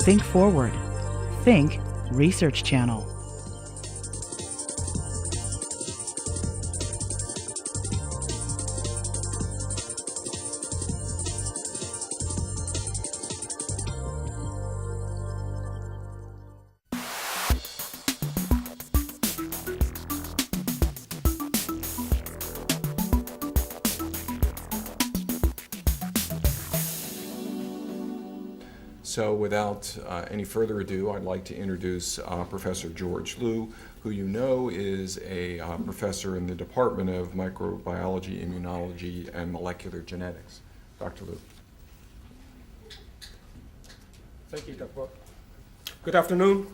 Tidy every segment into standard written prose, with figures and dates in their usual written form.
Think forward. Think Research Channel. So without any further ado, I'd like to introduce Professor George Liu, who you know is a professor in the Department of Microbiology, Immunology, and Molecular Genetics. Dr. Liu. Thank you, Dr. Bob. Good afternoon.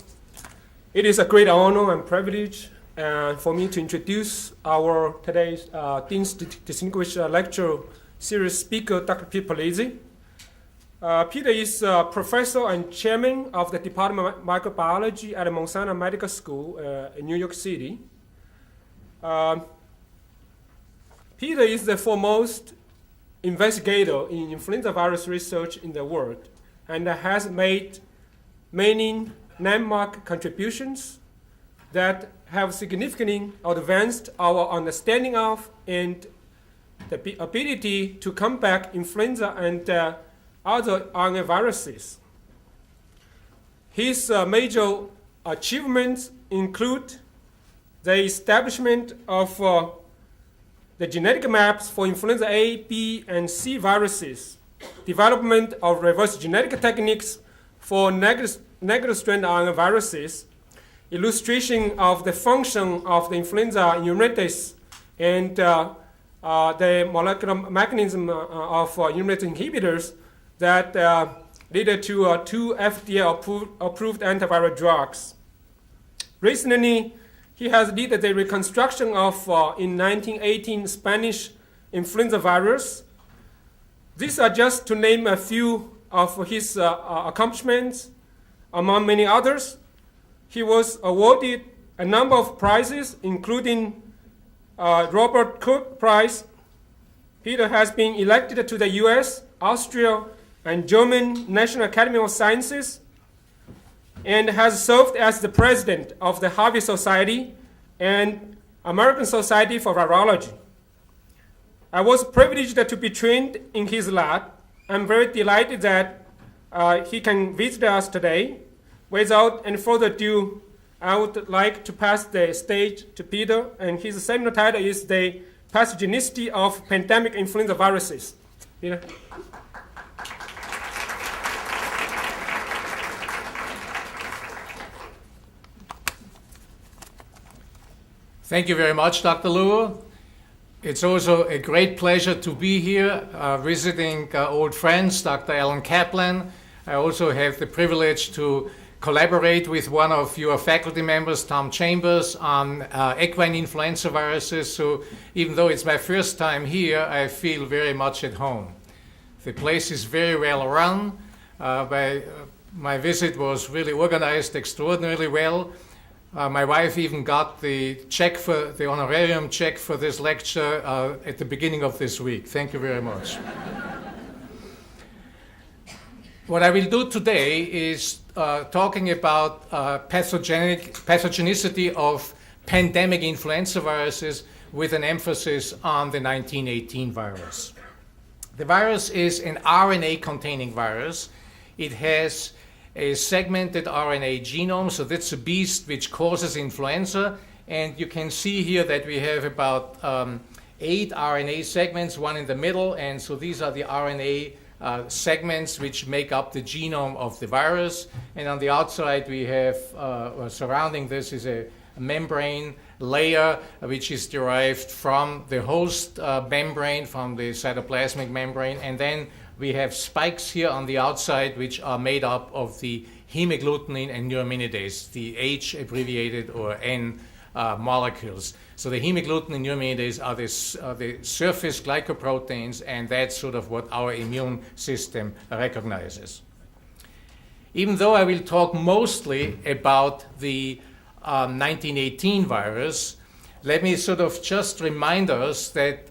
It is a great honor and privilege for me to introduce our today's Dean's Distinguished Lecture Series speaker, Dr. Peter Palese. Peter is a professor and chairman of the Department of Microbiology at Mount Sinai Medical School in New York City. Peter is the foremost investigator in influenza virus research in the world and has made many landmark contributions that have significantly advanced our understanding of and the ability to combat influenza and other RNA viruses. His major achievements include the establishment of the genetic maps for influenza A, B, and C viruses, development of reverse genetic techniques for negative strand RNA viruses, illustration of the function of the influenza immunase and the molecular mechanism of immunase inhibitors that led to two FDA-approved antiviral drugs. Recently, he has led the reconstruction of, in 1918, Spanish influenza virus. These are just to name a few of his accomplishments. Among many others, he was awarded a number of prizes, including Robert Koch Prize. Peter has been elected to the US, Austria, and German National Academy of Sciences, and has served as the president of the Harvey Society and American Society for Virology. I was privileged to be trained in his lab. I'm very delighted that he can visit us today. Without any further ado, I would like to pass the stage to Peter, and his seminar title is The Pathogenicity of Pandemic Influenza Viruses. Peter. Thank you very much, Dr. Liu. It's also a great pleasure to be here visiting old friends, Dr. Alan Kaplan. I also have the privilege to collaborate with one of your faculty members, Tom Chambers, on equine influenza viruses. So even though it's my first time here, I feel very much at home. The place is very well run. My visit was really organized extraordinarily well. My wife even got the honorarium check for this lecture at the beginning of this week. Thank you very much. What I will do today is talking about pathogenicity of pandemic influenza viruses with an emphasis on the 1918 virus. The virus is an RNA-containing virus. It has a segmented RNA genome, so that's a beast which causes influenza. And you can see here that we have about 8 RNA segments, one in the middle, and so these are the RNA segments which make up the genome of the virus. And on the outside we have, surrounding this is a membrane layer which is derived from the host membrane, from the cytoplasmic membrane, and then we have spikes here on the outside which are made up of the hemagglutinin and neuraminidase, the H abbreviated or N molecules. So the hemagglutinin and neuraminidase are the surface glycoproteins, and that's sort of what our immune system recognizes. Even though I will talk mostly about the 1918 virus, let me sort of just remind us that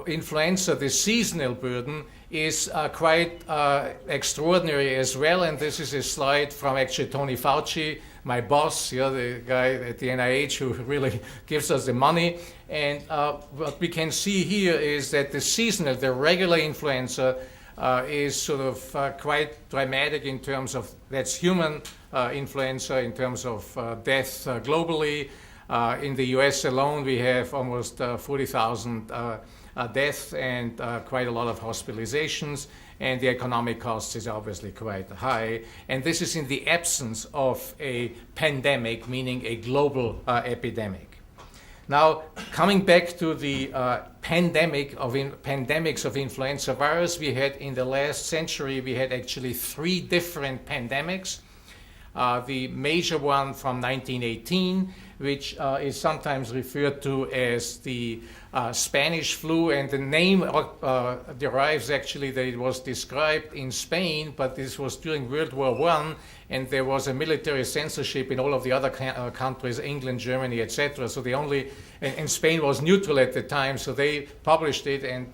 influenza, the seasonal burden, is quite extraordinary as well. And this is a slide from actually Tony Fauci, my boss, the guy at the NIH who really gives us the money. And what we can see here is that the seasonal, the regular influenza, is sort of quite dramatic in terms of, that's human influenza, in terms of death globally. In the US alone, we have almost 40,000 deaths and quite a lot of hospitalizations, and the economic cost is obviously quite high. And this is in the absence of a pandemic, meaning a global epidemic. Now, coming back to the pandemics of influenza virus, we had in the last century, we had actually 3 different pandemics. The major one from 1918, which is sometimes referred to as the Spanish flu, and the name derives actually that it was described in Spain, but this was during World War I, and there was a military censorship in all of the other countries, England, Germany, etc. So and Spain was neutral at the time, so they published it, and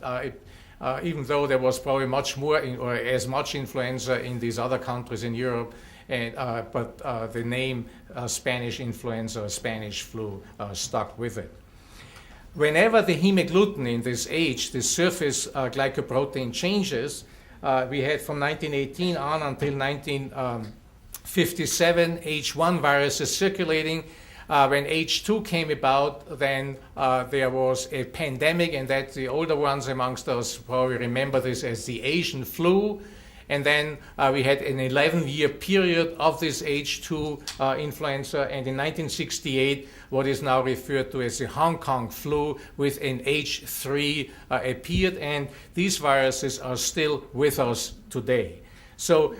even though there was probably much more or as much influenza in these other countries in Europe, but the name Spanish influenza or Spanish flu stuck with it. Whenever the hemagglutinin in this age, the surface glycoprotein changes, we had from 1918 on until 1957 H1 viruses circulating. When H2 came about, then there was a pandemic, and that the older ones amongst us probably remember this as the Asian flu. And then we had an 11-year period of this H2 influenza, and in 1968, what is now referred to as the Hong Kong flu with an H3 appeared, and these viruses are still with us today. So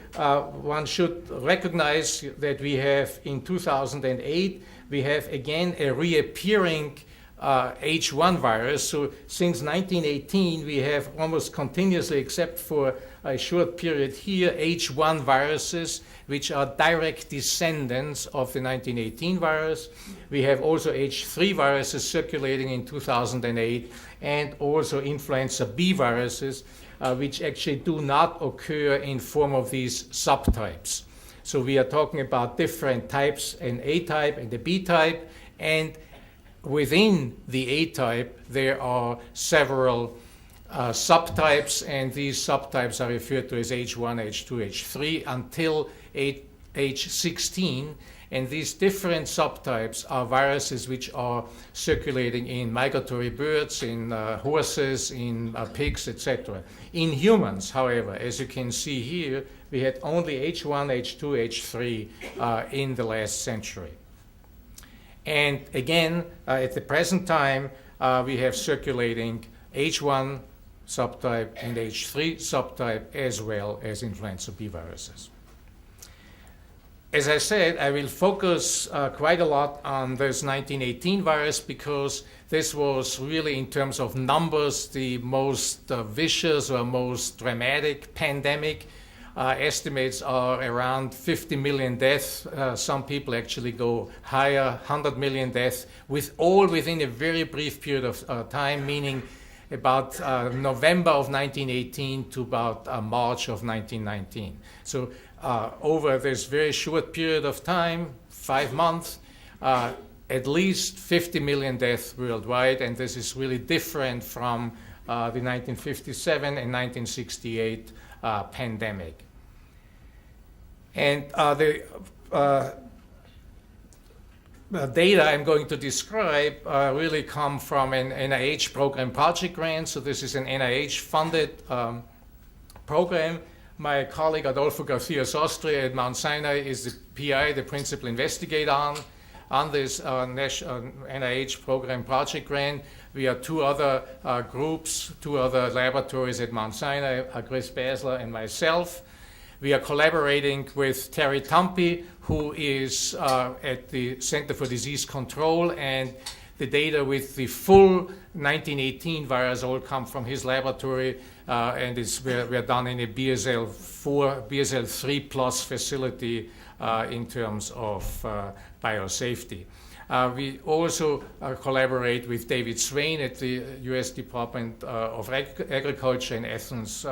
one should recognize that we have in 2008, we have again a reappearing H1 virus. So since 1918, we have almost continuously, except for a short period here, H1 viruses, which are direct descendants of the 1918 virus. We have also H3 viruses circulating in 2008, and also influenza B viruses, which actually do not occur in form of these subtypes. So we are talking about different types, an A type and a B type, and within the A type, there are several subtypes, and these subtypes are referred to as H1, H2, H3 until H16. And these different subtypes are viruses which are circulating in migratory birds, in horses, in pigs, etc. In humans, however, as you can see here, we had only H1, H2, H3 in the last century. And again, at the present time, we have circulating H1 subtype and H3 subtype, as well as influenza B viruses. As I said, I will focus quite a lot on this 1918 virus because this was really, in terms of numbers, the most vicious or most dramatic pandemic. Estimates are around 50 million deaths. Some people actually go higher, 100 million deaths, within a very brief period of time, meaning about November of 1918 to about March of 1919. So over this very short period of time, 5 months, at least 50 million deaths worldwide, and this is really different from the 1957 and 1968 pandemic. And the data I'm going to describe really come from an NIH program project grant. So this is an NIH-funded program. My colleague Adolfo Garcia Sostre at Mount Sinai is the PI, the principal investigator on this NIH program project grant. We are 2 other groups, 2 other laboratories at Mount Sinai, Chris Basler and myself. We are collaborating with Terry Tumpy, who is at the Center for Disease Control, and the data with the full 1918 virus all come from his laboratory, and we're done in a BSL-3 plus facility in terms of biosafety. We also collaborate with David Swain at the U.S. Department of Agriculture in Athens,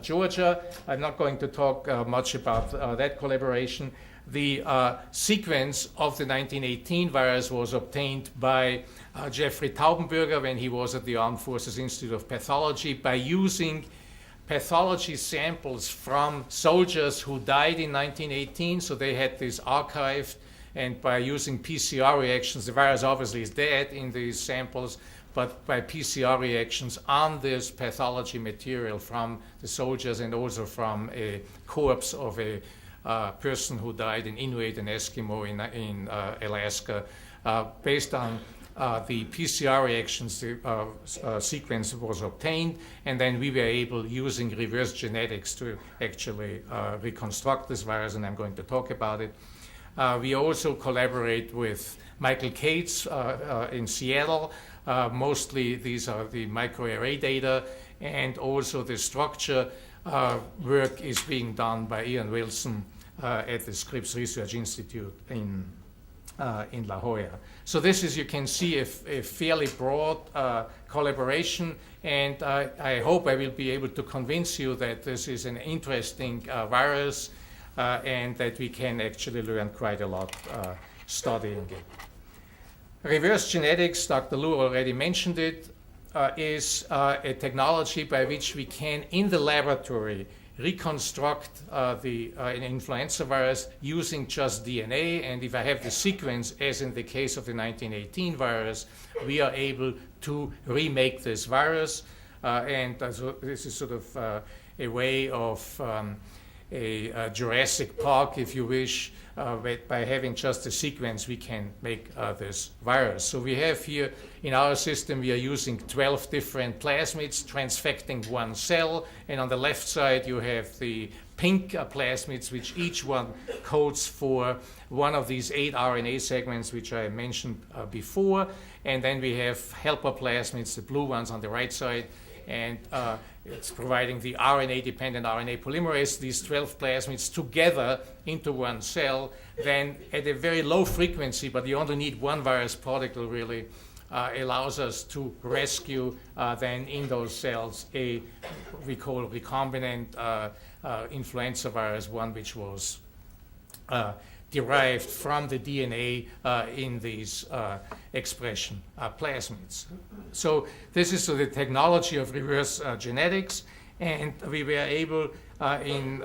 Georgia. I'm not going to talk much about that collaboration. The sequence of the 1918 virus was obtained by Jeffrey Taubenberger when he was at the Armed Forces Institute of Pathology by using pathology samples from soldiers who died in 1918. So they had this archived, and by using PCR reactions, the virus obviously is dead in these samples, but by PCR reactions on this pathology material from the soldiers and also from a corpse of a person who died in Inuit and Eskimo in Alaska, based on the PCR reactions, the sequence was obtained, and then we were able, using reverse genetics, to actually reconstruct this virus, and I'm going to talk about it. We also collaborate with Michael Cates in Seattle. Mostly these are the microarray data, and also the structure work is being done by Ian Wilson at the Scripps Research Institute in La Jolla. So this is, you can see, a fairly broad collaboration, and I hope I will be able to convince you that this is an interesting virus and that we can actually learn quite a lot studying it. Reverse genetics, Dr. Lu already mentioned it, is a technology by which we can, in the laboratory, reconstruct an influenza virus using just DNA. And if I have the sequence, as in the case of the 1918 virus, we are able to remake this virus. So this is sort of a way of a Jurassic Park, if you wish. By having just a sequence, we can make this virus. So we have here, in our system, we are using 12 different plasmids transfecting one cell. And on the left side, you have the pink plasmids, which each one codes for one of these 8 RNA segments, which I mentioned before. And then we have helper plasmids, the blue ones on the right side. And it's providing the RNA-dependent RNA polymerase, these 12 plasmids together into one cell. Then at a very low frequency, but you only need one virus particle really, allows us to rescue then in those cells we call recombinant influenza virus, one which was derived from the DNA in these expression plasmids. So this is the technology of reverse genetics, and we were able in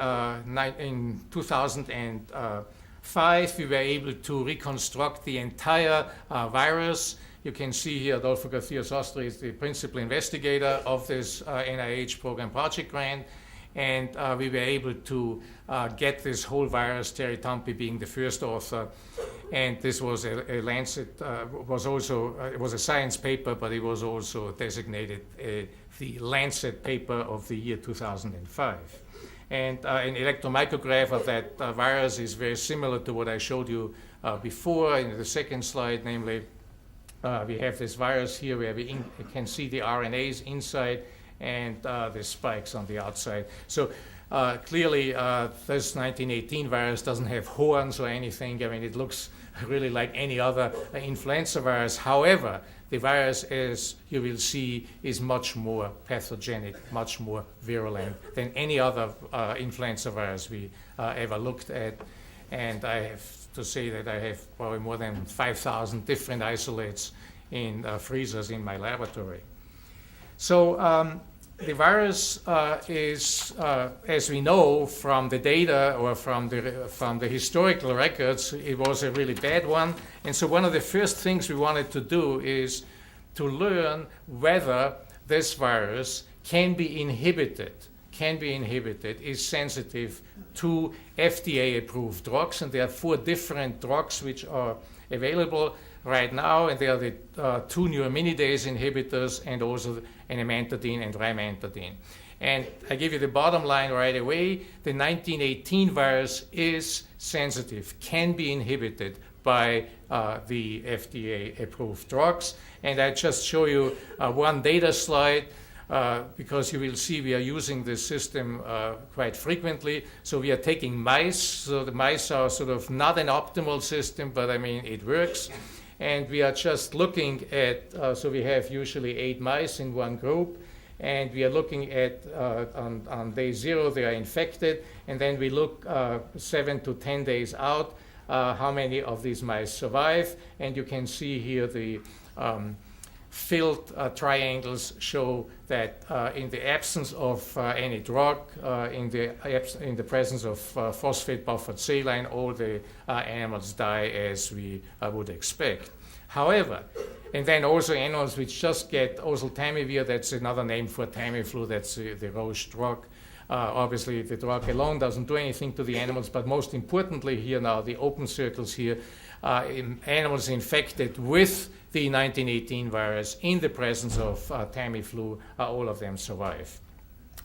2005 we were able to reconstruct the entire virus. You can see here Adolfo Garcia-Sostre is the principal investigator of this NIH program project grant. And we were able to get this whole virus, Terry Tumpy being the first author. And this was a Lancet, it was a science paper, but it was also designated the Lancet paper of the year 2005. And an electromicrograph of that virus is very similar to what I showed you before in the second slide, namely we have this virus here where we can see the RNAs inside and the spikes on the outside. So clearly this 1918 virus doesn't have horns or anything. I mean, it looks really like any other influenza virus. However, the virus, as you will see, is much more pathogenic, much more virulent than any other influenza virus we ever looked at. And I have to say that I have probably more than 5,000 different isolates in freezers in my laboratory. So the virus is, as we know from the data or from the historical records, it was a really bad one. And so one of the first things we wanted to do is to learn whether this virus can be inhibited, is sensitive to FDA-approved drugs. And there are 4 different drugs which are available right now, and they are the 2 neuraminidase inhibitors and also amantadine and rimantadine. And I give you the bottom line right away. The 1918 virus is sensitive, can be inhibited by the FDA-approved drugs. And I just show you one data slide because you will see we are using this system quite frequently. So we are taking mice. So the mice are sort of not an optimal system, but I mean, it works. And we are just looking at, so we have usually 8 mice in one group, And we are looking at, on day 0, they are infected, and then we look 7 to 10 days out, how many of these mice survive. And you can see here the filled triangles show that in the absence of any drug, in the presence of phosphate buffered saline, all the animals die as we would expect. However, and then also animals which just get oseltamivir, that's another name for Tamiflu, that's the Roche drug. Obviously, the drug alone doesn't do anything to the animals, but most importantly here now, the open circles here, animals infected with the 1918 virus in the presence of Tamiflu, all of them survive.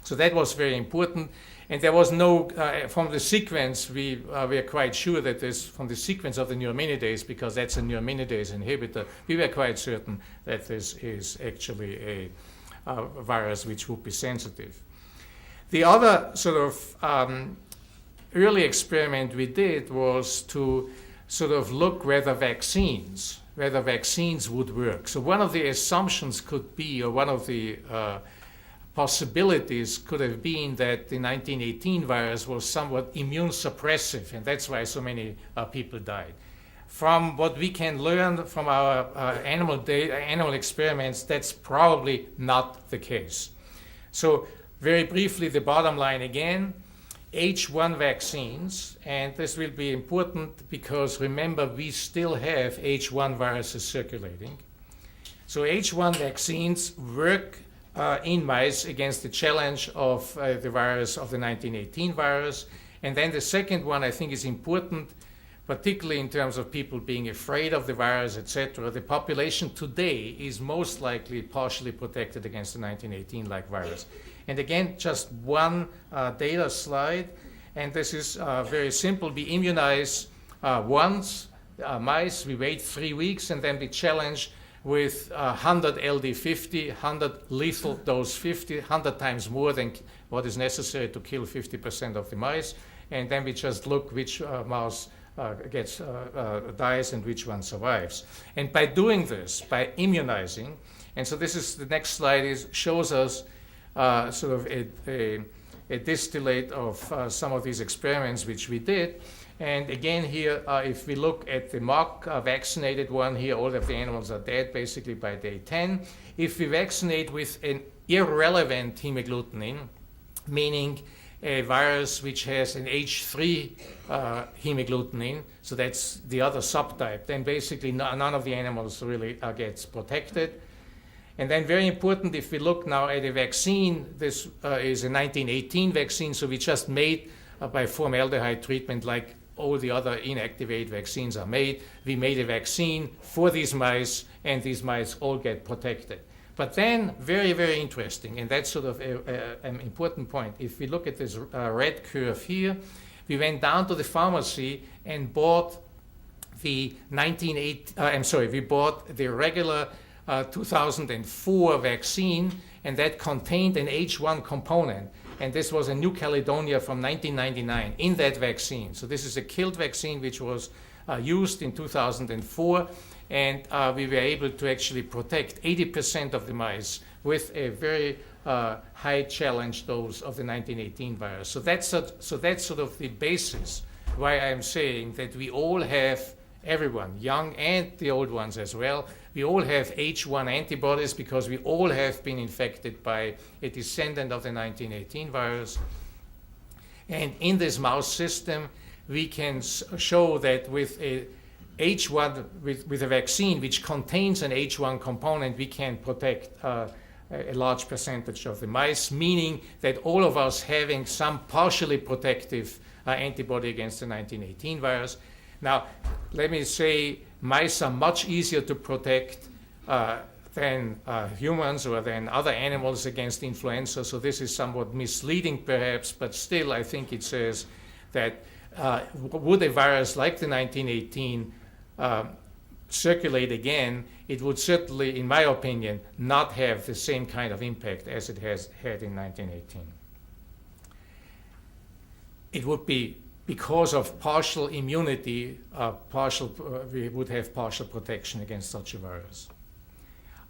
So that was very important. And there was no, from the sequence, we are quite sure that this, from the sequence of the neuraminidase, because that's a neuraminidase inhibitor, we were quite certain that this is actually a virus which would be sensitive. The other sort of early experiment we did was to sort of look whether vaccines would work. So one of the assumptions could be, or one of the possibilities could have been that the 1918 virus was somewhat immune suppressive, and that's why so many people died. From what we can learn from our animal experiments, that's probably not the case. So very briefly, the bottom line again, H1 vaccines, and this will be important because remember, we still have H1 viruses circulating. So H1 vaccines work in mice against the challenge of the virus of the 1918 virus. And then the second one I think is important, particularly in terms of people being afraid of the virus, etc. The population today is most likely partially protected against the 1918-like virus. And again, just one data slide, and this is very simple. We immunize once mice, we wait 3 weeks, and then we challenge with 100 LD50, 100 lethal dose 50, 100 times more than what is necessary to kill 50% of the mice. And then we just look which mouse dies and which one survives. And by doing this, by immunizing, and so this is the next slide, shows us sort of a distillate of some of these experiments which we did. And again here, if we look at the mock vaccinated one here, all of the animals are dead basically by day 10. If we vaccinate with an irrelevant hemagglutinin, meaning a virus which has an H3 hemagglutinin, so that's the other subtype, then basically none of the animals really gets protected. And then very important, if we look now at a vaccine, this is a 1918 vaccine, so we just made by formaldehyde treatment like all the other inactivated vaccines are made. We made a vaccine for these mice, and these mice all get protected. But then, very, very interesting, and that's sort of an important point. If we look at this red curve here, we went down to the pharmacy and bought the we bought the regular 2004 vaccine, and that contained an H1 component. And this was a New Caledonia from 1999 in that vaccine. So this is a killed vaccine which was used in 2004, and we were able to actually protect 80% of the mice with a very high challenge dose of the 1918 virus. So that's sort of the basis why I'm saying that we all have, everyone, young and the old ones as well, we all have H1 antibodies because we all have been infected by a descendant of the 1918 virus. And in this mouse system, we can show that with a H1, with a vaccine which contains an H1 component, we can protect a large percentage of the mice, meaning that all of us having some partially protective antibody against the 1918 virus. Now, let me say, mice are much easier to protect than humans or than other animals against influenza, so this is somewhat misleading perhaps, but still I think it says that would a virus like the 1918 circulate again, it would certainly, in my opinion, not have the same kind of impact as it has had in 1918. It would be because of partial immunity, we would have partial protection against such a virus.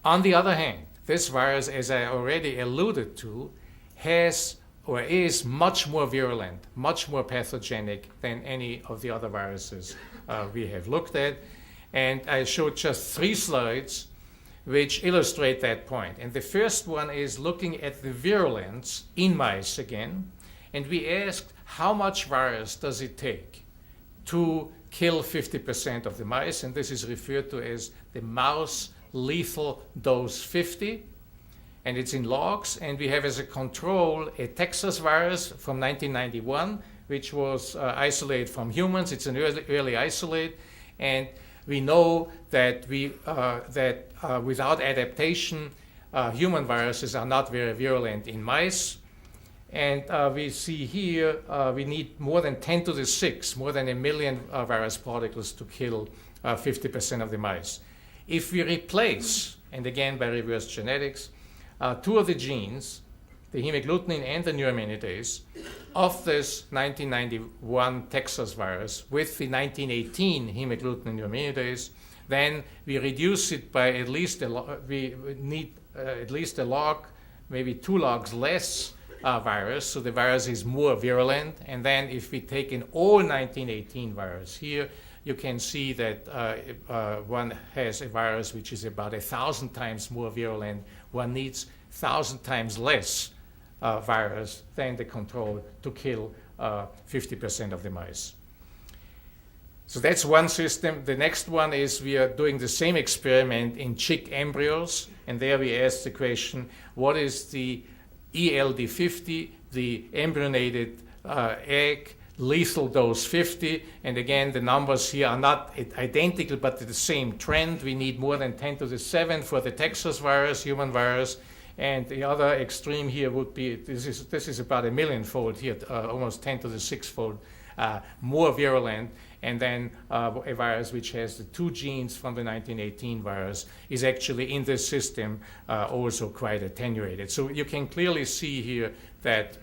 On the other hand, this virus, as I already alluded to, has or is much more virulent, much more pathogenic than any of the other viruses we have looked at. And I showed just 3 slides which illustrate that point. And the first one is looking at the virulence in mice again. And we asked, how much virus does it take to kill 50% of the mice? And this is referred to as the mouse lethal dose 50. And it's in logs. And we have as a control a Texas virus from 1991, which was isolated from humans. It's an early isolate. And we know that without adaptation, human viruses are not very virulent in mice. And we see here we need more than 10 to the 6, more than 1 million virus particles to kill 50% of the mice. If we replace, and again by reverse genetics, 2 of the genes, the hemagglutinin and the neuraminidase, of this 1991 Texas virus with the 1918 hemagglutinin neuraminidase, then we reduce it by at least we need at least a log, maybe 2 logs less virus, so the virus is more virulent. And then if we take in all 1918 virus here, you can see that one has a virus which is about 1,000 times more virulent. One needs 1,000 times less virus than the control to kill 50% of the mice. So that's one system. The next one is we are doing the same experiment in chick embryos, and there we ask the question, what is the ELD50, the embryonated egg, lethal dose 50, and again the numbers here are not identical but the same trend. We need more than 10 to the 7 for the Texas virus, human virus, and the other extreme here would be, this is about 1 million-fold here, almost 10 to the 6-fold more virulent, and then a virus which has the 2 genes from the 1918 virus is actually in this system also quite attenuated. So you can clearly see here that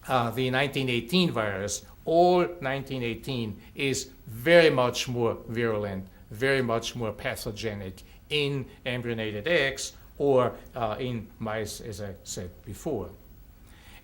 the 1918 virus, all 1918, is very much more virulent, very much more pathogenic in embryonated eggs or in mice, as I said before.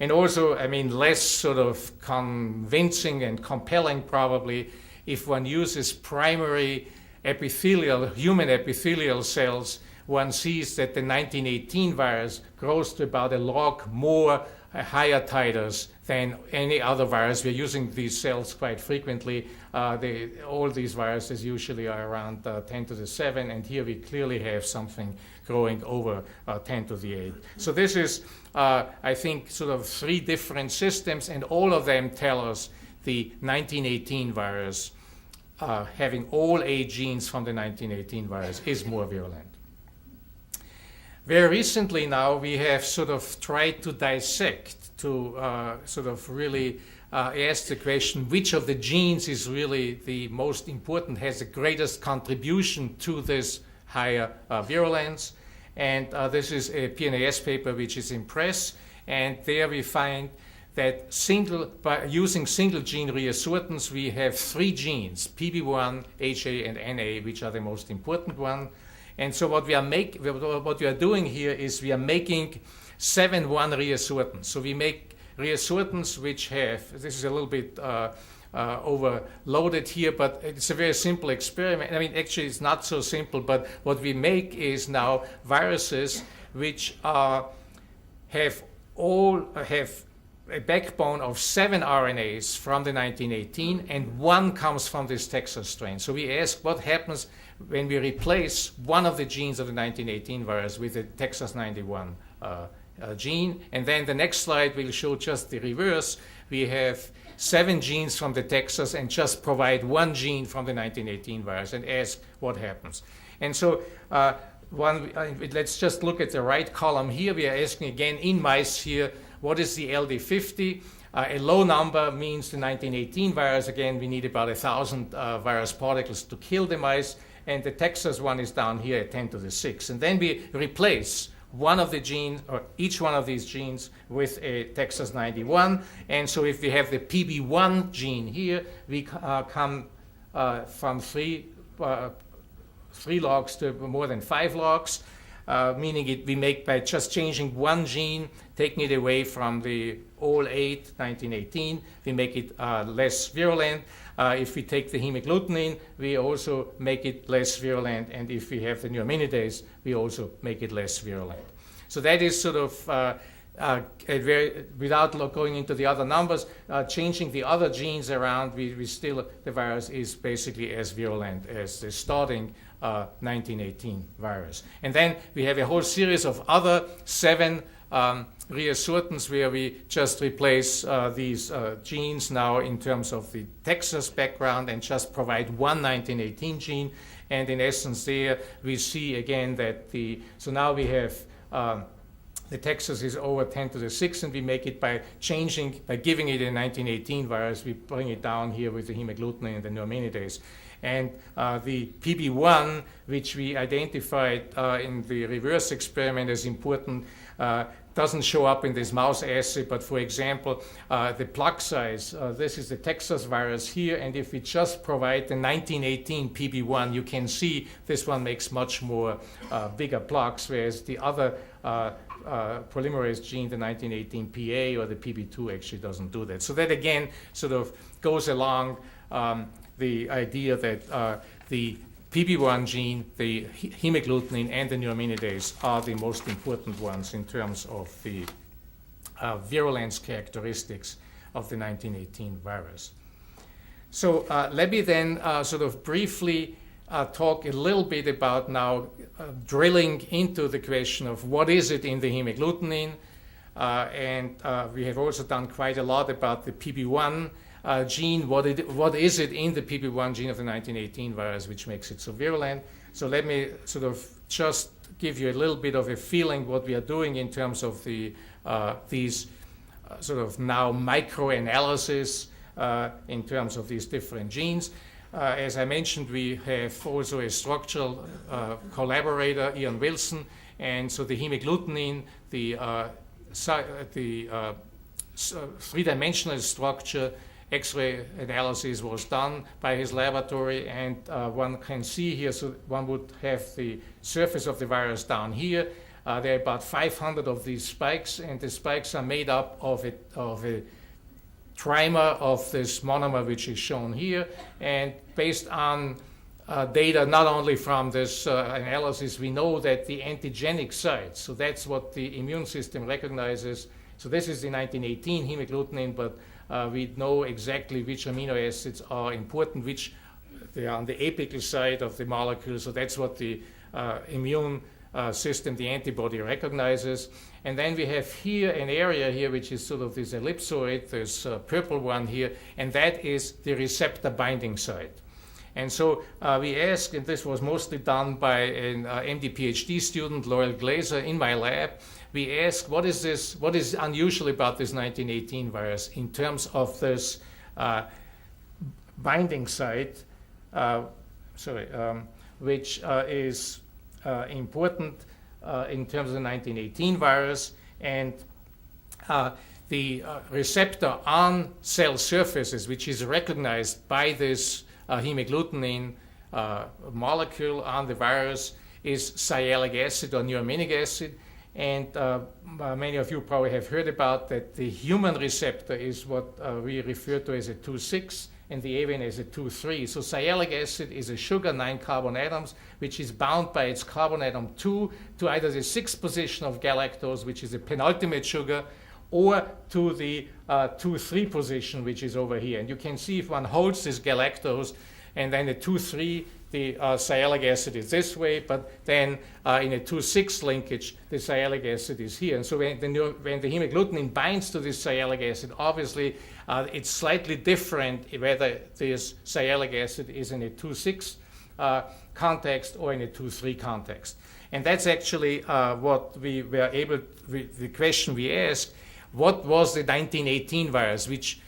And also, I mean, less sort of convincing and compelling probably if one uses primary epithelial, human epithelial cells, one sees that the 1918 virus grows to about a log more higher titers than any other virus. We're using these cells quite frequently. All these viruses usually are around 10 to the 7, and here we clearly have something growing over 10 to the 8. So this is, I think, sort of 3 different systems, and all of them tell us the 1918 virus, having all 8 genes from the 1918 virus, is more virulent. Very recently now, we have sort of tried to dissect, to sort of really ask the question, which of the genes is really the most important, has the greatest contribution to this higher virulence. And this is a PNAS paper which is in press, and there we find that by using single gene reassortance, we have 3 genes, PB1, HA, and NA, which are the most important one. And so what we are doing here is we are making 7-1 reassortance. So we make reassortance which have, this is a little bit overloaded here, but it's a very simple experiment. I mean, actually it's not so simple, but what we make is now viruses which have a backbone of 7 RNAs from the 1918, and 1 comes from this Texas strain. So we ask what happens when we replace one of the genes of the 1918 virus with the Texas 91 gene. And then the next slide will show just the reverse. We have 7 genes from the Texas and just provide 1 gene from the 1918 virus and ask what happens. And so let's just look at the right column here. We are asking again in mice here, what is the LD50? A low number means the 1918 virus. Again, we need about 1,000 virus particles to kill the mice. And the Texas one is down here at 10 to the 6. And then we replace one of the genes, or each one of these genes, with a Texas 91. And so if we have the PB1 gene here, we come from 3 logs to more than 5 logs. meaning we make by just changing one gene, taking it away from the all 8, 1918, we make it less virulent. If we take the hemagglutinin, we also make it less virulent, and if we have the neuraminidase, we also make it less virulent. So that is sort of without going into the other numbers, changing the other genes around, we still, the virus is basically as virulent as the starting 1918 virus. And then we have a whole series of other 7 reassortants where we just replace these genes now in terms of the Texas background and just provide one 1918 gene. And in essence there we see again that so now we have the Texas is over 10 to the 6, and we make it by giving it a 1918 virus, we bring it down here with the hemagglutinin and the neuraminidase. And the PB1, which we identified in the reverse experiment as important, doesn't show up in this mouse assay, but for example, the plug size, this is the Texas virus here, and if we just provide the 1918 PB1, you can see this one makes much more bigger plugs, whereas the other polymerase gene, the 1918 PA or the PB2, actually doesn't do that. So that again sort of goes along the idea that the PB1 gene, the hemagglutinin, and the neuraminidase are the most important ones in terms of the virulence characteristics of the 1918 virus. So let me then sort of briefly talk a little bit about now drilling into the question of what is it in the hemagglutinin, and we have also done quite a lot about the PB1 gene, what is it in the PB1 gene of the 1918 virus which makes it so virulent. So let me sort of just give you a little bit of a feeling what we are doing in terms of these sort of now micro-analysis in terms of these different genes. As I mentioned, we have also a structural collaborator, Ian Wilson, and so the hemagglutinin, the three-dimensional structure X-ray analysis was done by his laboratory, and one can see here, so one would have the surface of the virus down here. There are about 500 of these spikes, and the spikes are made up of a trimer of this monomer, which is shown here. And based on data not only from this analysis, we know that the antigenic sites, so that's what the immune system recognizes. So this is the 1918 hemagglutinin, but we know exactly which amino acids are important, which they are on the apical side of the molecule. So that's what the immune system, the antibody, recognizes. And then we have here an area here which is sort of this ellipsoid, this purple one here, and that is the receptor binding site. And so we asked, and this was mostly done by an MD PhD student, Laurel Glaser, in my lab. We asked, what is unusual about this 1918 virus in terms of this binding site, which is important in terms of the 1918 virus, and the receptor on cell surfaces, which is recognized by this hemagglutinin molecule on the virus, is sialic acid or neuraminic acid. And many of you probably have heard about that the human receptor is what we refer to as a 2,6 and the avian as a 2,3. So sialic acid is a sugar, 9 carbon atoms, which is bound by its carbon atom 2 to either the 6th position of galactose, which is the penultimate sugar, or to the 2,3 position, which is over here. And you can see if one holds this galactose and then the 2,3, the sialic acid is this way, but then in a 2,6 linkage, the sialic acid is here. And so when the hemagglutinin binds to this sialic acid, obviously it's slightly different whether this sialic acid is in a 2,6 context or in a 2,3 context. And that's actually what we were able, the question we asked, what was the 1918 virus, which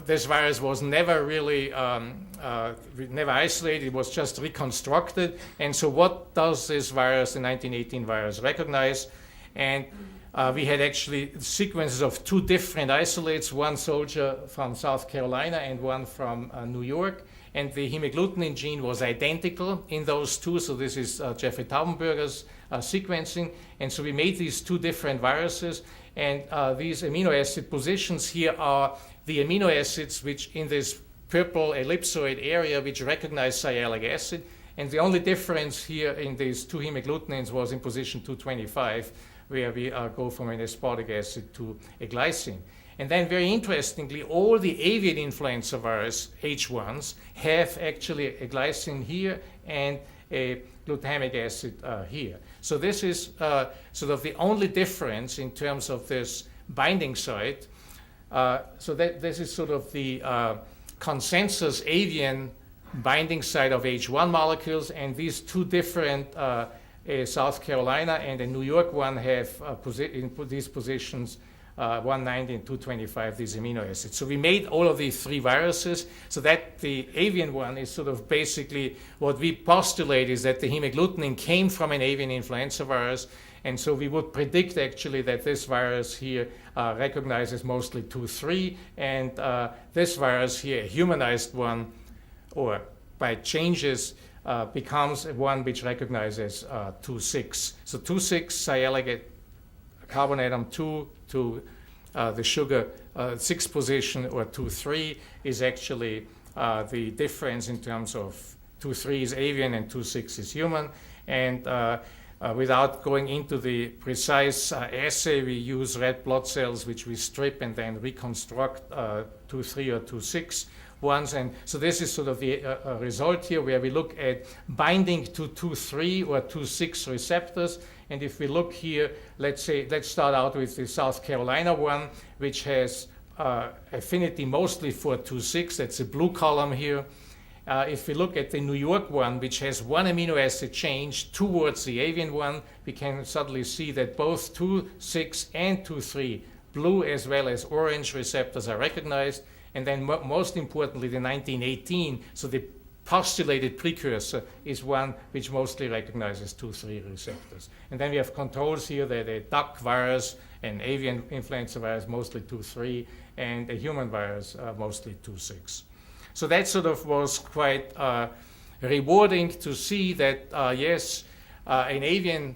this virus was never really, never isolated, it was just reconstructed. And so what does this virus, the 1918 virus, recognize? And we had actually sequences of 2 different isolates, one soldier from South Carolina and one from New York. and the hemagglutinin gene was identical in those two. So this is Jeffrey Taubenberger's sequencing. And so we made these two different viruses, and these amino acid positions here are the amino acids which in this purple ellipsoid area which recognize sialic acid. And the only difference here in these two hemagglutinins was in position 225, where we go from an aspartic acid to a glycine. And then very interestingly, all the avian influenza virus H1s have actually a glycine here and a glutamic acid here. So this is sort of the only difference in terms of this binding site. So that this is sort of the consensus avian binding site of H1 molecules, and these two different South Carolina and a New York one have in these positions 190 and 225, these amino acids. So we made all of these three viruses, so that the avian one is sort of basically what we postulate is that the hemagglutinin came from an avian influenza virus, and so we would predict actually that this virus here recognizes mostly 2,3, and this virus here, a humanized one, or by changes, becomes one which recognizes 2,6. So 2,6 sialic carbon atom 2 to the sugar 6 position, or 2,3 is actually the difference in terms of 2,3 is avian and 2,6 is human. And without going into the precise assay, we use red blood cells which we strip and then reconstruct 2,3 or 2,6 ones. And so this is sort of the result here, where we look at binding to 2,3 or 2,6 receptors. And if we look here, let's start out with the South Carolina one, which has affinity mostly for 2,6. That's a blue column here. If we look at the New York one, which has one amino acid change towards the avian one, we can suddenly see that both 2,6 and 2,3, blue as well as orange receptors, are recognized. And then most importantly, the 1918, so the postulated precursor, is one which mostly recognizes 2,3 receptors. And then we have controls here that a duck virus, an avian influenza virus, mostly 2,3, and a human virus, mostly 2,6. So that sort of was quite rewarding to see that, yes, the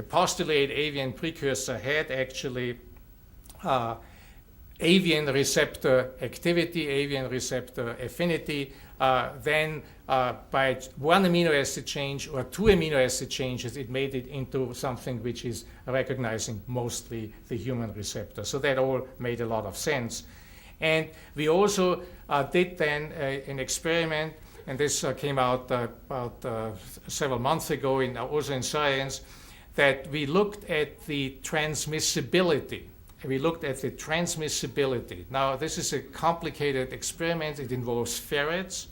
postulated avian precursor had actually avian receptor activity, avian receptor affinity. Then by one amino acid change or two amino acid changes, it made it into something which is recognizing mostly the human receptor. So that all made a lot of sense. And we also did then an experiment, and this came out about several months ago also in Science, that we looked at the transmissibility. We looked at the transmissibility. Now, this is a complicated experiment. It involves ferrets.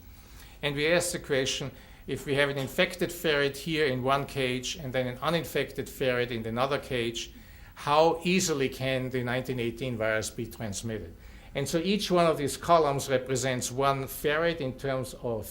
And we asked the question, if we have an infected ferret here in one cage and then an uninfected ferret in another cage, how easily can the 1918 virus be transmitted? And so each one of these columns represents one ferret in terms of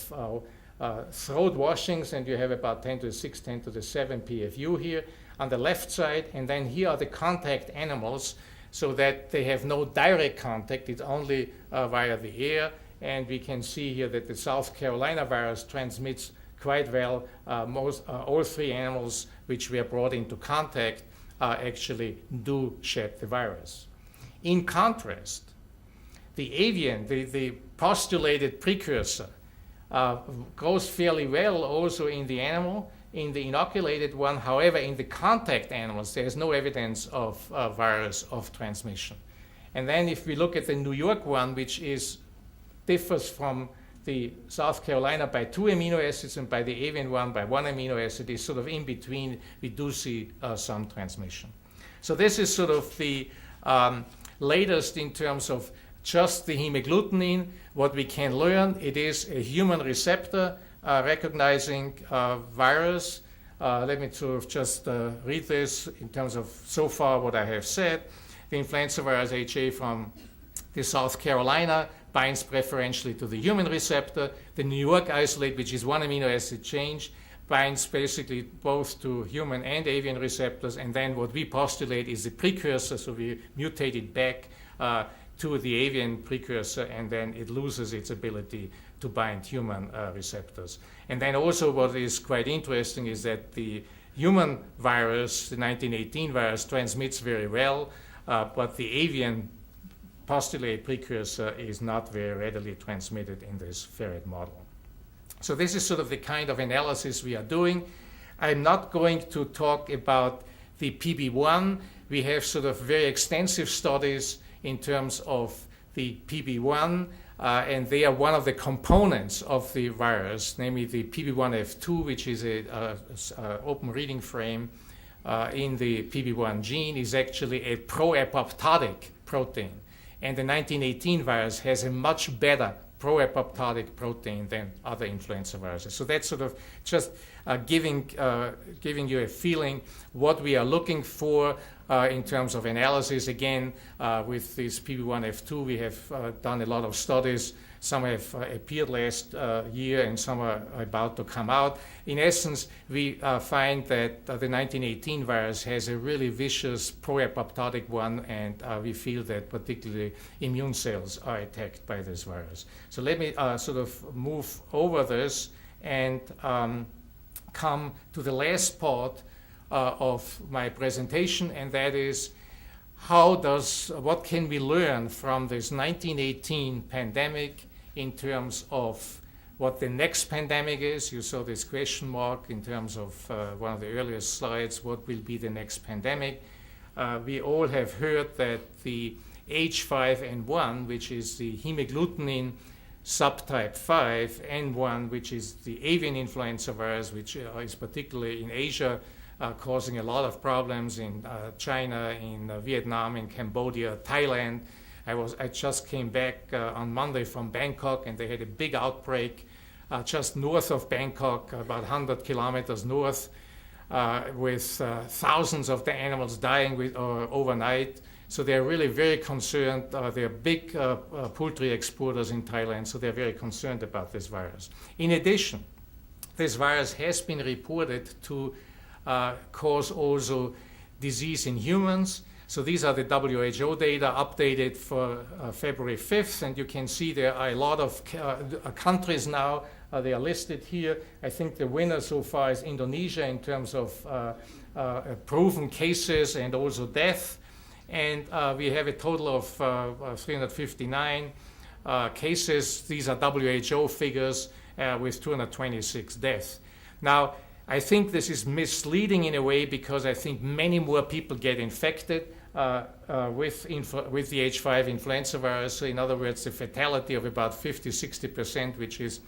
throat washings, and you have about 10 to the 6, 10 to the 7 PFU here on the left side. And then here are the contact animals, so that they have no direct contact. It's only via the air. And we can see here that the South Carolina virus transmits quite well. All three animals which were brought into contact actually do shed the virus. In contrast, the avian, the postulated precursor, goes fairly well also in the animal, in the inoculated one. However, in the contact animals, there's no evidence of virus of transmission. And then if we look at the New York one, which differs from the South Carolina by 2 amino acids, and by the avian one by 1 amino acid, is sort of in between, we do see some transmission. So this is sort of the latest in terms of just the hemagglutinin. What we can learn, it is a human receptor recognizing virus. Let me sort of just read this in terms of so far what I have said. The influenza virus HA from the South Carolina binds preferentially to the human receptor. The New York isolate, which is 1 amino acid change, binds basically both to human and avian receptors. And then what we postulate is the precursor, so we mutate it back to the avian precursor, and then it loses its ability to bind human receptors. And then also what is quite interesting is that the human virus, the 1918 virus, transmits very well, but the avian postulate precursor is not very readily transmitted in this ferret model. So this is sort of the kind of analysis we are doing. I'm not going to talk about the PB1. We have sort of very extensive studies in terms of the PB1, and they are one of the components of the virus, namely the PB1F2, which is an open reading frame in the PB1 gene, is actually a pro-apoptotic protein. And the 1918 virus has a much better pro-apoptotic protein than other influenza viruses. So that's sort of just giving you a feeling what we are looking for in terms of analysis. Again, with this PB1F2, we have done a lot of studies. Some have appeared last year and some are about to come out. In essence, we find that the 1918 virus has a really vicious pro-apoptotic one, and we feel that particularly immune cells are attacked by this virus. So let me sort of move over this and come to the last part of my presentation, and that is what can we learn from this 1918 pandemic in terms of what the next pandemic is. You saw this question mark in terms of one of the earlier slides, what will be the next pandemic. We all have heard that the H5N1, which is the hemagglutinin subtype 5, N1, which is the avian influenza virus, which is particularly in Asia, causing a lot of problems in China, in Vietnam, in Cambodia, Thailand. I just came back on Monday from Bangkok, and they had a big outbreak just north of Bangkok, about 100 kilometers north, with thousands of the animals dying overnight. So they're really very concerned. They're big poultry exporters in Thailand, so they're very concerned about this virus. In addition, this virus has been reported to cause also disease in humans. So these are the WHO data updated for February 5th, and you can see there are a lot of countries now. They are listed here. I think the winner so far is Indonesia in terms of proven cases and also death. And we have a total of 359 cases. These are WHO figures with 226 deaths. Now, I think this is misleading in a way because I think many more people get infected with the H5 influenza virus. So in other words, the fatality of about 50-60%, which is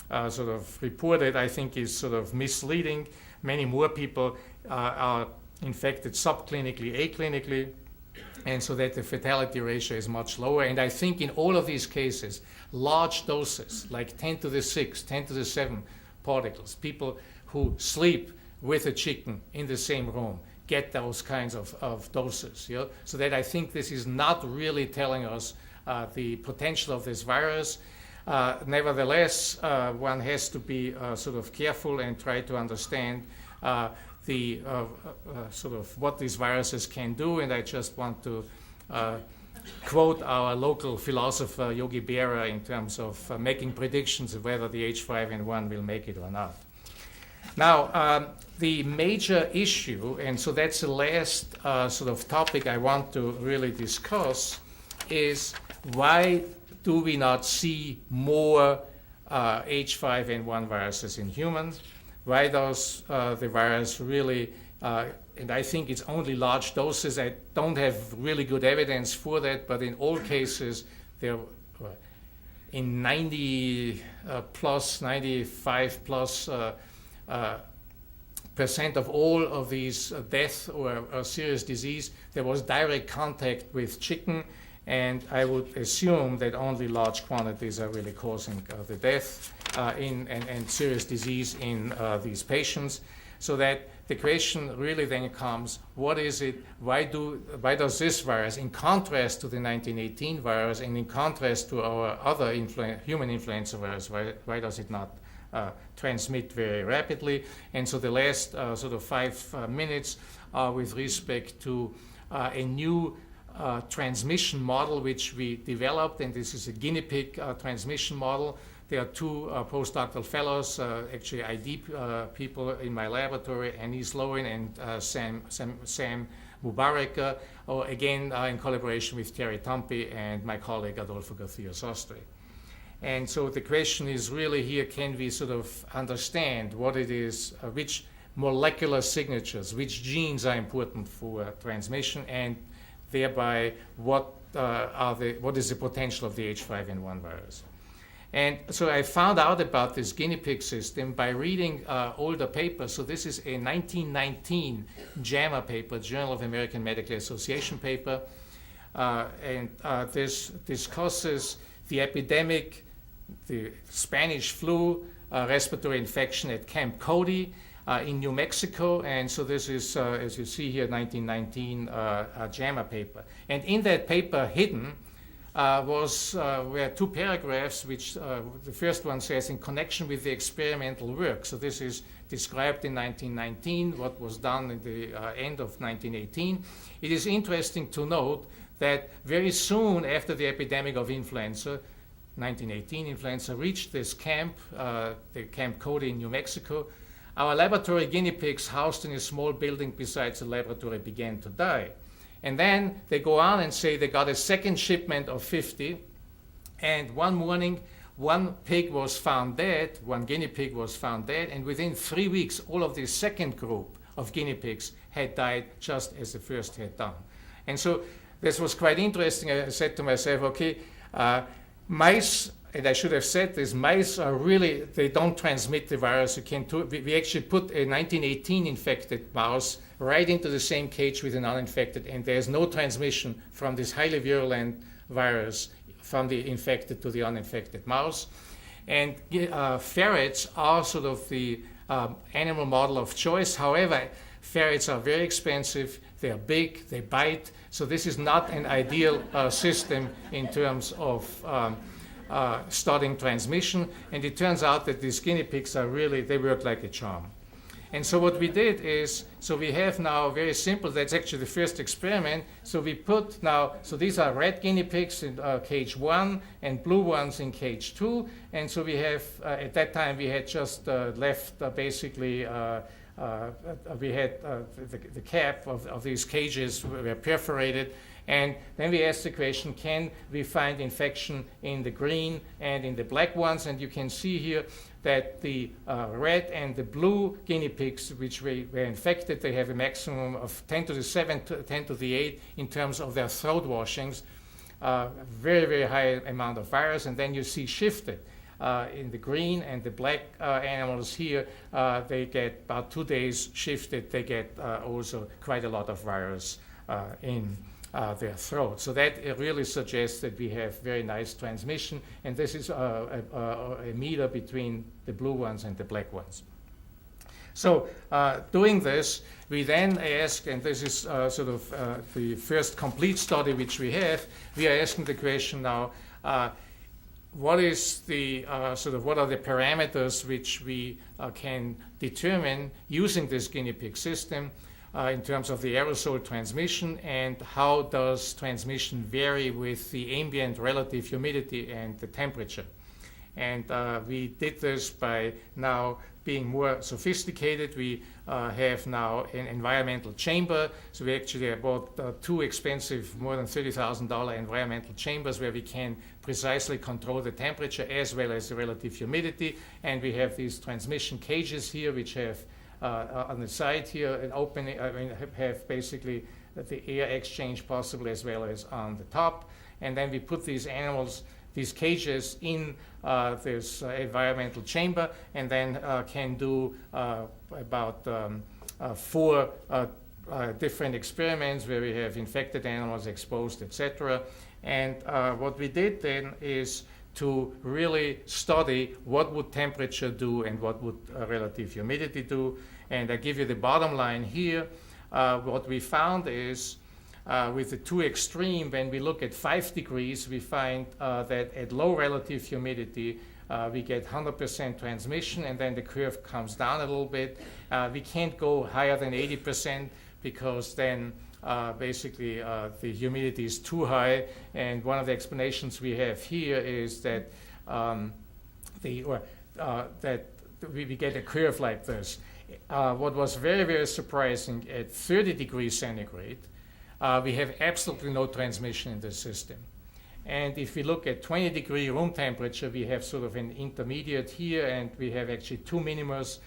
sort of reported, I think is sort of misleading. Many more people are infected subclinically, aclinically, and so that the fatality ratio is much lower. And I think in all of these cases, large doses, like 10 to the 6, 10 to the 7 particles, people who sleep with a chicken in the same room get those kinds of doses. You know? So that I think this is not really telling us the potential of this virus. Nevertheless, one has to be sort of careful and try to understand the sort of what these viruses can do. And I just want to quote our local philosopher Yogi Berra in terms of making predictions of whether the H5N1 will make it or not. Now, the major issue, and so that's the last sort of topic I want to really discuss, is why do we not see more H5N1 viruses in humans? Why does the virus really, and I think it's only large doses. I don't have really good evidence for that, but in all cases, there in 90 plus, 95 plus percent of all of these death or serious disease, there was direct contact with chicken, and I would assume that only large quantities are really causing the death and serious disease in these patients. So that the question really then comes, what is it, why does this virus, in contrast to the 1918 virus and in contrast to our other human influenza virus, why does it not transmit very rapidly? And so the last sort of 5 minutes are with respect to a new transmission model which we developed, and this is a guinea pig transmission model. There are two postdoctoral fellows, actually ID people in my laboratory, Annie Sloan and Sam Mubarak, or again in collaboration with Terry Tompi and my colleague Adolfo Garcia Sostre. And so the question is really here, can we sort of understand what it is, which molecular signatures, which genes are important for transmission, and thereby what is the potential of the H5N1 virus. And so I found out about this guinea pig system by reading older papers. So this is a 1919 JAMA paper, Journal of American Medical Association paper, and this discusses the epidemic, the Spanish flu, respiratory infection at Camp Cody in New Mexico. And so this is, as you see here, 1919 JAMA paper. And in that paper, hidden, were two paragraphs, which the first one says, in connection with the experimental work. So this is described in 1919, what was done at the end of 1918. It is interesting to note that very soon after the epidemic of influenza, 1918 influenza reached this camp, the Camp Cody in New Mexico, our laboratory guinea pigs housed in a small building besides the laboratory began to die. And then they go on and say they got a second shipment of 50, and one morning one pig was found dead, one guinea pig was found dead, and within 3 weeks all of the second group of guinea pigs had died just as the first had done. And so this was quite interesting. I said to myself, okay, mice, and I should have said this, mice are really, they don't transmit the virus. We actually put a 1918 infected mouse right into the same cage with an uninfected, and there's no transmission from this highly virulent virus from the infected to the uninfected mouse. And ferrets are sort of the animal model of choice. However, ferrets are very expensive, they're big, they bite, so this is not an ideal system in terms of starting transmission. And it turns out that these guinea pigs are really, they work like a charm. And so what we did is, so we have now very simple, that's actually the first experiment. So we put now, so these are red guinea pigs in cage 1 and blue ones in cage 2. And so we have, at that time we had just left basically, we had the cap of these cages were perforated. And then we asked the question, can we find infection in the green and in the black ones? And you can see here that the red and the blue guinea pigs, which were infected, they have a maximum of 10 to the 7 to 10 to the 8 in terms of their throat washings. Very, very high amount of virus. And then you see shifted. In the green and the black animals here, they get about 2 days shifted. They get also quite a lot of virus in their throat. So that really suggests that we have very nice transmission, and this is a meter between the blue ones and the black ones. So doing this, we then ask, and this is sort of the first complete study which we have, we are asking the question now, what is the what are the parameters which we can determine using this guinea pig system in terms of the aerosol transmission, and how does transmission vary with the ambient relative humidity and the temperature? And we did this by now being more sophisticated. We have now an environmental chamber. So we actually bought two expensive, more than $30,000 environmental chambers where we can precisely control the temperature as well as the relative humidity. And we have these transmission cages here, which have on the side here an opening, have basically the air exchange possible as well as on the top. And then we put these animals, these cages in this environmental chamber, and then can do about 4 different experiments where we have infected animals exposed, etc. And what we did then is to really study what would temperature do and what would relative humidity do. And I give you the bottom line here. What we found is with the two extreme, when we look at 5 degrees, we find that at low relative humidity, we get 100% transmission, and then the curve comes down a little bit. We can't go higher than 80% because then basically the humidity is too high. And one of the explanations we have here is that that we get a curve like this. What was very, very surprising, at 30 degrees centigrade, we have absolutely no transmission in the system. And if we look at 20-degree room temperature, we have sort of an intermediate here, and we have actually two minimums.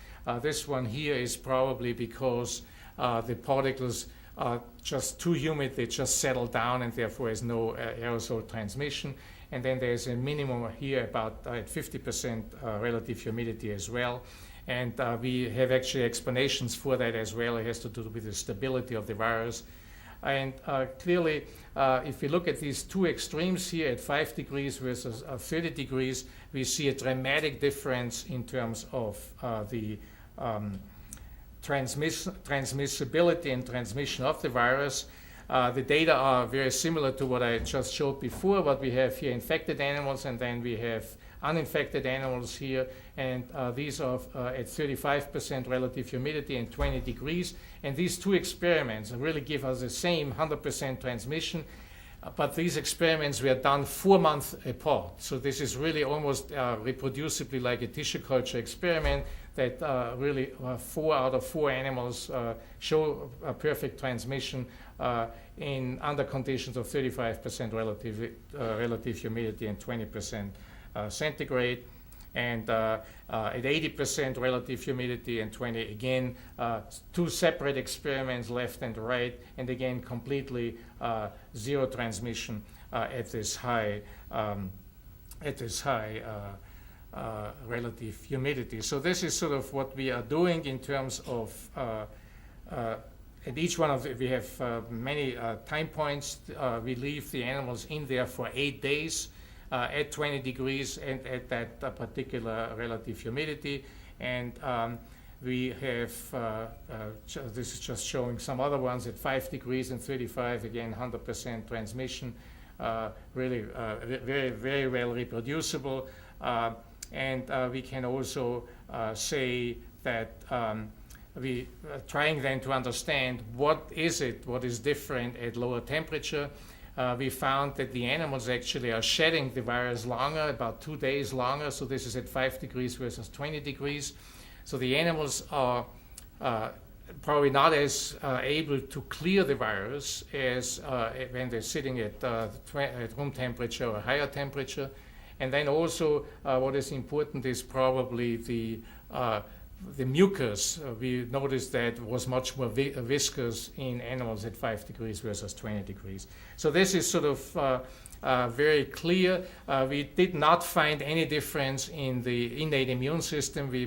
This one here is probably because the particles are just too humid, they just settle down, and therefore there's no aerosol transmission. And then there's a minimum here about at 50% relative humidity as well. And we have actually explanations for that as well. It has to do with the stability of the virus. And clearly, if we look at these two extremes here at 5 degrees versus 30 degrees, we see a dramatic difference in terms of the transmissibility and transmission of the virus. The data are very similar to what I just showed before. What we have here, infected animals, and then we have uninfected animals here, and these are at 35% relative humidity and 20 degrees. And these two experiments really give us the same 100% transmission, but these experiments were done 4 months apart. So this is really almost reproducibly like a tissue culture experiment that really 4 out of 4 animals show a perfect transmission under conditions of 35% relative humidity and 20% centigrade, and at 80% relative humidity and 20, again, two separate experiments, left and right, and again, completely zero transmission at this high relative humidity. So this is sort of what we are doing in terms of at each one of we have many time points. We leave the animals in there for 8 days at 20 degrees and at that particular relative humidity. And we have, this is just showing some other ones at 5 degrees and 35, again 100% transmission, really very, very well reproducible. And we can also say that we are trying then to understand what is different at lower temperature. We found that the animals actually are shedding the virus longer, about 2 days longer. So this is at 5 degrees versus 20 degrees. So the animals are probably not as able to clear the virus as when they're sitting at room temperature or higher temperature. And then also what is important is probably the mucus. We noticed that was much more viscous in animals at 5 degrees versus 20 degrees. So this is sort of very clear. We did not find any difference in the innate immune system. We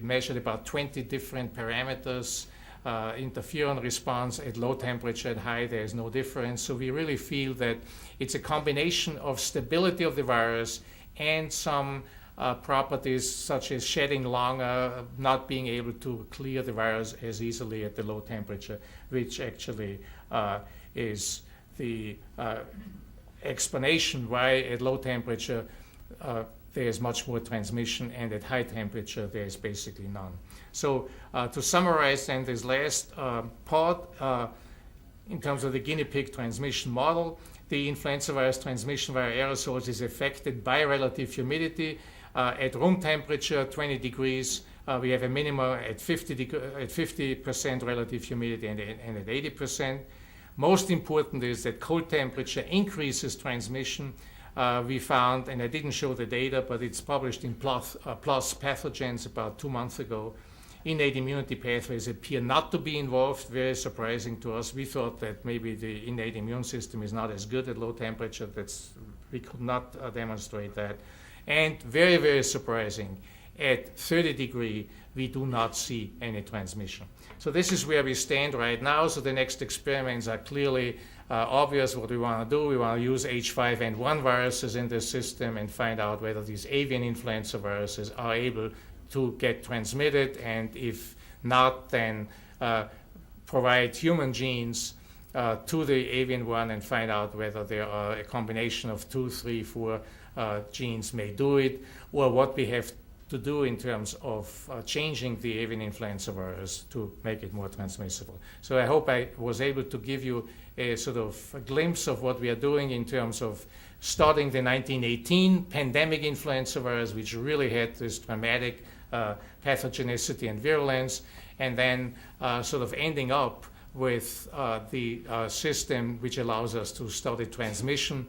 measured about 20 different parameters. Interferon response at low temperature, at high, there is no difference. So we really feel that it's a combination of stability of the virus and some properties such as shedding longer, not being able to clear the virus as easily at the low temperature, which actually is the explanation why at low temperature there is much more transmission, and at high temperature there is basically none. So to summarize then this last part, in terms of the guinea pig transmission model, the influenza virus transmission via aerosols is affected by relative humidity. At room temperature, 20 degrees, we have a minimum at 50% relative humidity and at 80%. Most important is that cold temperature increases transmission. We found, and I didn't show the data, but it's published in PLOS Pathogens about 2 months ago, innate immunity pathways appear not to be involved, very surprising to us. We thought that maybe the innate immune system is not as good at low temperature. We could not demonstrate that. And very, very surprising, at 30 degrees, we do not see any transmission. So this is where we stand right now. So the next experiments are clearly obvious what we want to do. We want to use H5N1 viruses in the system and find out whether these avian influenza viruses are able to get transmitted, and if not, then provide human genes to the avian one and find out whether there are a combination of 2, 3, 4 genes may do it, or what we have to do in terms of changing the avian influenza virus to make it more transmissible. So I hope I was able to give you a sort of a glimpse of what we are doing in terms of starting the 1918 pandemic influenza virus, which really had this dramatic pathogenicity and virulence, and then sort of ending up with the system which allows us to study transmission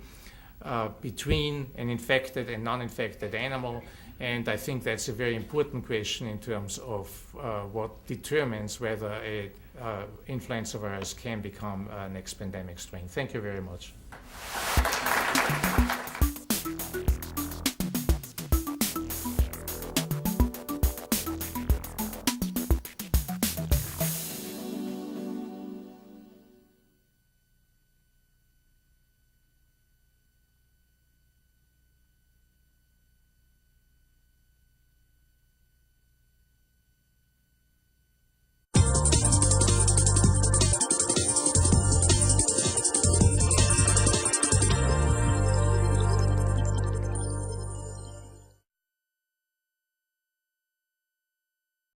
between an infected and non-infected animal. And I think that's a very important question in terms of what determines whether a influenza virus can become a next pandemic strain. Thank you very much.